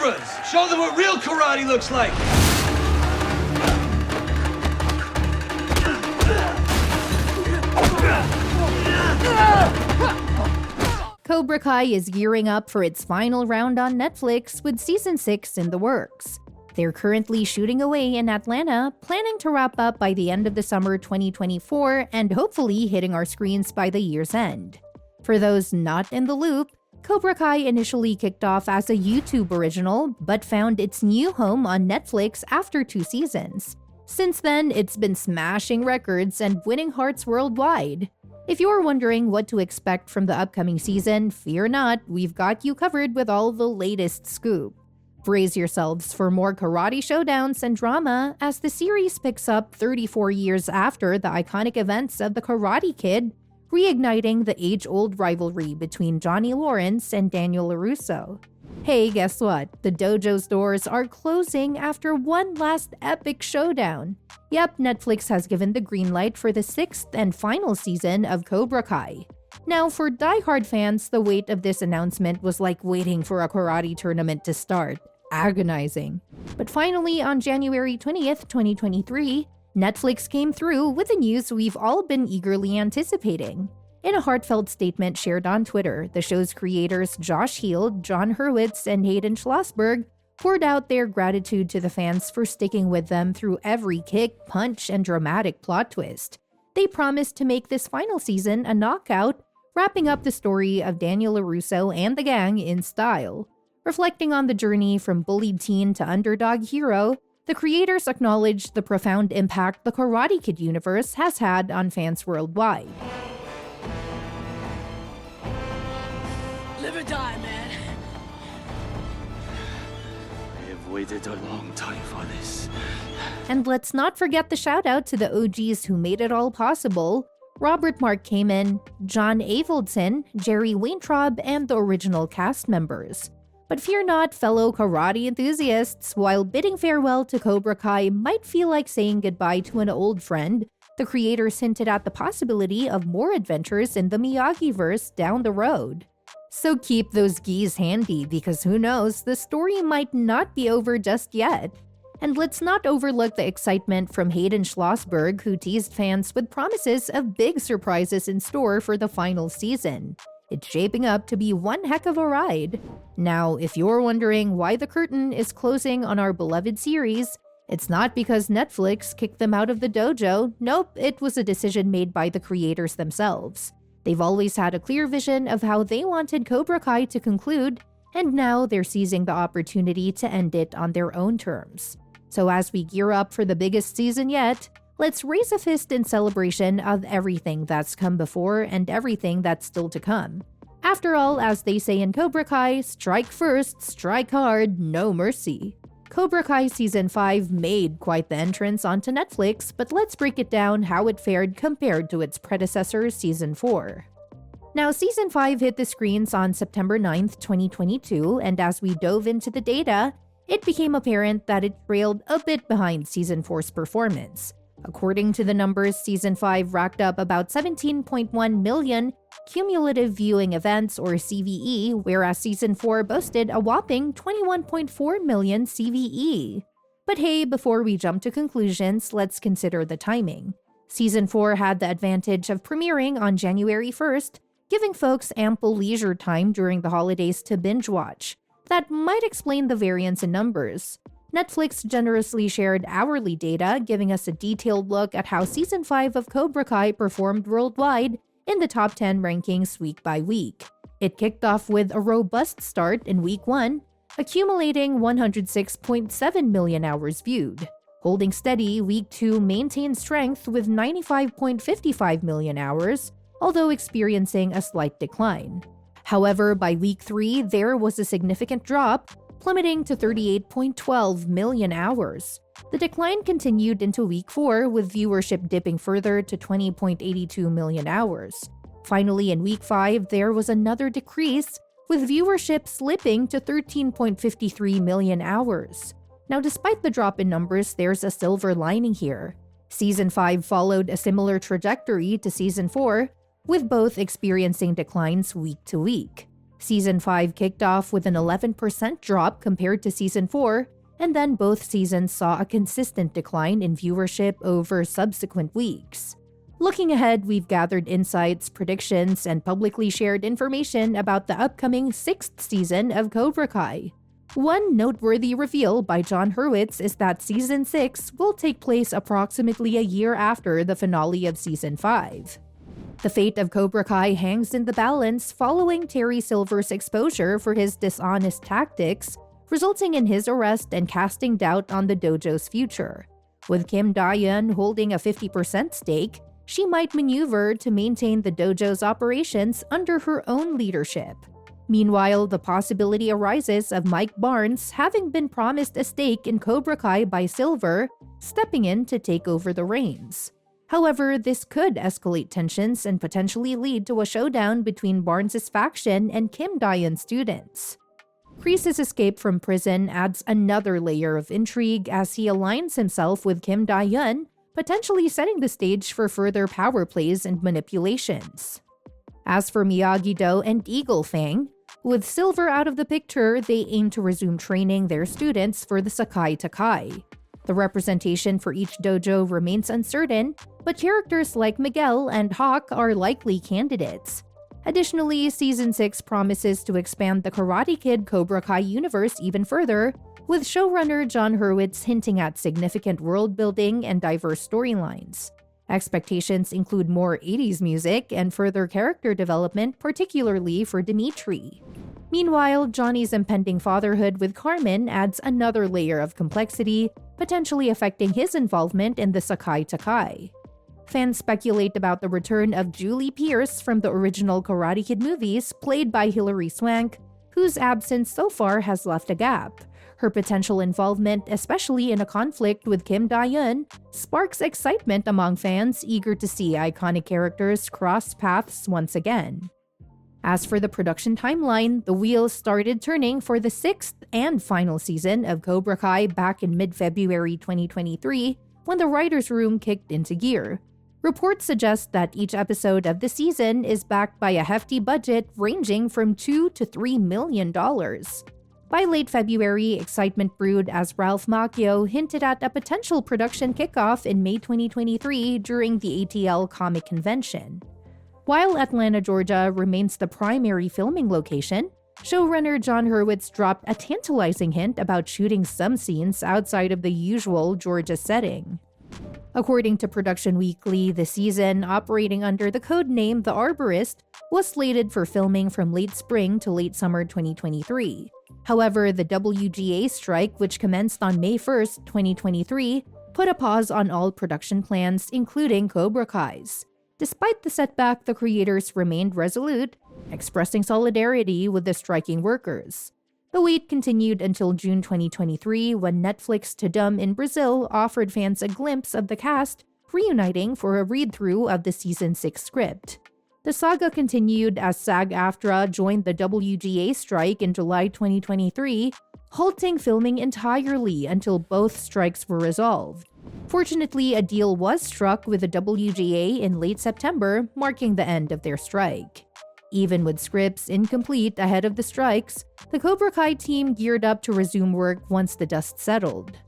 cameras! Show them what real karate looks like! Cobra Kai is gearing up for its final round on Netflix with Season 6 in the works. They're currently shooting away in Atlanta, planning to wrap up by the end of the summer 2024 and hopefully hitting our screens by the year's end. For those not in the loop, Cobra Kai initially kicked off as a YouTube original, but found its new home on Netflix after 2 seasons. Since then, it's been smashing records and winning hearts worldwide. If you're wondering what to expect from the upcoming season, fear not, we've got you covered with all the latest scoop. Brace yourselves for more karate showdowns and drama as the series picks up 34 years after the iconic events of The Karate Kid, reigniting the age-old rivalry between Johnny Lawrence and Daniel LaRusso. Hey, guess what? The dojo's doors are closing after one last epic showdown. Yep, Netflix has given the green light for the 6th and final season of Cobra Kai. Now, for die-hard fans, the wait of this announcement was like waiting for a karate tournament to start. Agonizing. But finally, on January 20th, 2023, Netflix came through with the news we've all been eagerly anticipating. In a heartfelt statement shared on Twitter, the show's creators Josh Heald, John Hurwitz, and Hayden Schlossberg poured out their gratitude to the fans for sticking with them through every kick, punch, and dramatic plot twist. They promised to make this final season a knockout, wrapping up the story of Daniel LaRusso and the gang in style. Reflecting on the journey from bullied teen to underdog hero, the creators acknowledged the profound impact the Karate Kid universe has had on fans worldwide. Live or die, man. I have waited a long time for this. And let's not forget the shout out to the OGs who made it all possible: Robert Mark Kamen, John Avildsen, Jerry Weintraub, and the original cast members. But fear not, fellow karate enthusiasts, while bidding farewell to Cobra Kai might feel like saying goodbye to an old friend, the creators hinted at the possibility of more adventures in the Miyagi-verse down the road. So keep those gis handy, because who knows, the story might not be over just yet. And let's not overlook the excitement from Hayden Schlossberg, who teased fans with promises of big surprises in store for the final season. It's shaping up to be one heck of a ride. Now, if you're wondering why the curtain is closing on our beloved series, it's not because Netflix kicked them out of the dojo. Nope, it was a decision made by the creators themselves. They've always had a clear vision of how they wanted Cobra Kai to conclude, and now they're seizing the opportunity to end it on their own terms. So as we gear up for the biggest season yet, let's raise a fist in celebration of everything that's come before and everything that's still to come. After all, as they say in Cobra Kai, strike first, strike hard, no mercy. Cobra Kai Season 5 made quite the entrance onto Netflix, but let's break it down how it fared compared to its predecessor, Season 4. Now, Season 5 hit the screens on September 9th, 2022, and as we dove into the data, it became apparent that it trailed a bit behind Season 4's performance. According to the numbers, Season 5 racked up about 17.1 million cumulative viewing events, or CVE, whereas Season 4 boasted a whopping 21.4 million CVE. But hey, before we jump to conclusions, let's consider the timing. Season 4 had the advantage of premiering on January 1st, giving folks ample leisure time during the holidays to binge watch. That might explain the variance in numbers. Netflix generously shared hourly data, giving us a detailed look at how Season 5 of Cobra Kai performed worldwide in the top 10 rankings week by week. It kicked off with a robust start in Week 1, accumulating 106.7 million hours viewed. Holding steady, Week 2 maintained strength with 95.55 million hours, although experiencing a slight decline. However, by Week 3, there was a significant drop, plummeting to 38.12 million hours. The decline continued into Week 4, with viewership dipping further to 20.82 million hours. Finally, in Week 5, there was another decrease, with viewership slipping to 13.53 million hours. Now, despite the drop in numbers, there's a silver lining here. Season 5 followed a similar trajectory to Season 4, with both experiencing declines week to week. Season 5 kicked off with an 11% drop compared to Season 4, and then both seasons saw a consistent decline in viewership over subsequent weeks. Looking ahead, we've gathered insights, predictions, and publicly shared information about the upcoming 6th season of Cobra Kai. One noteworthy reveal by Jon Hurwitz is that Season 6 will take place approximately a year after the finale of Season 5. The fate of Cobra Kai hangs in the balance following Terry Silver's exposure for his dishonest tactics, resulting in his arrest and casting doubt on the dojo's future. With Kim Da-yeon holding a 50% stake, she might maneuver to maintain the dojo's operations under her own leadership. Meanwhile, the possibility arises of Mike Barnes having been promised a stake in Cobra Kai by Silver, stepping in to take over the reins. However, this could escalate tensions and potentially lead to a showdown between Barnes' faction and Kim Da-yeon's students. Kreese's escape from prison adds another layer of intrigue as he aligns himself with Kim Da-yeon, potentially setting the stage for further power plays and manipulations. As for Miyagi-Do and Eagle Fang, with Silver out of the picture, they aim to resume training their students for the Sekai Takai. The representation for each dojo remains uncertain, but characters like Miguel and Hawk are likely candidates. Additionally, Season 6 promises to expand the Karate Kid Cobra Kai universe even further, with showrunner Jon Hurwitz hinting at significant world building and diverse storylines. Expectations include more 80s music and further character development, particularly for Dimitri. Meanwhile, Johnny's impending fatherhood with Carmen adds another layer of complexity, potentially affecting his involvement in the Sekai Takai. Fans speculate about the return of Julie Pierce from the original Karate Kid movies, played by Hilary Swank, whose absence so far has left a gap. Her potential involvement, especially in a conflict with Kim Da-yeon, sparks excitement among fans eager to see iconic characters cross paths once again. As for the production timeline, the wheels started turning for the 6th and final season of Cobra Kai back in mid-February 2023, when the writer's room kicked into gear. Reports suggest that each episode of the season is backed by a hefty budget ranging from $2 to $3 million. By late February, excitement brewed as Ralph Macchio hinted at a potential production kickoff in May 2023 during the ATL Comic Convention. While Atlanta, Georgia remains the primary filming location, showrunner Jon Hurwitz dropped a tantalizing hint about shooting some scenes outside of the usual Georgia setting. According to Production Weekly, the season, operating under the code name The Arborist, was slated for filming from late spring to late summer 2023. However, the WGA strike, which commenced on May 1st, 2023, put a pause on all production plans, including Cobra Kai's. Despite the setback, the creators remained resolute, expressing solidarity with the striking workers. The wait continued until June 2023 when Netflix Tudum in Brazil offered fans a glimpse of the cast reuniting for a read-through of the Season 6 script. The saga continued as SAG-AFTRA joined the WGA strike in July 2023, halting filming entirely until both strikes were resolved. Fortunately, a deal was struck with the WGA in late September, marking the end of their strike. Even with scripts incomplete ahead of the strikes, the Cobra Kai team geared up to resume work once the dust settled.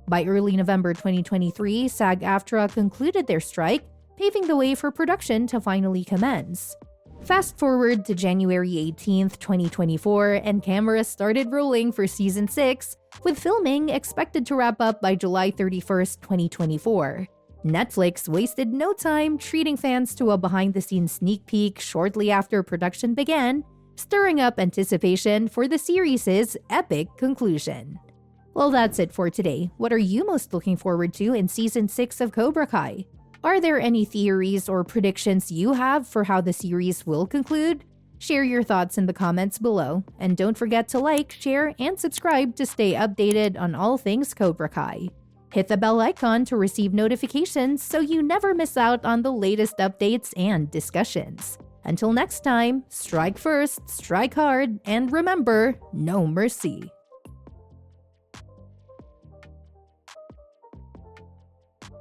By early November 2023, SAG-AFTRA concluded their strike, paving the way for production to finally commence. Fast forward to January 18, 2024, and cameras started rolling for Season 6, with filming expected to wrap up by July 31, 2024. Netflix wasted no time treating fans to a behind-the-scenes sneak peek shortly after production began, stirring up anticipation for the series' epic conclusion. Well, that's it for today. What are you most looking forward to in Season 6 of Cobra Kai? Are there any theories or predictions you have for how the series will conclude? Share your thoughts in the comments below, and don't forget to like, share, and subscribe to stay updated on all things Cobra Kai. Hit the bell icon to receive notifications so you never miss out on the latest updates and discussions. Until next time, strike first, strike hard, and remember, no mercy.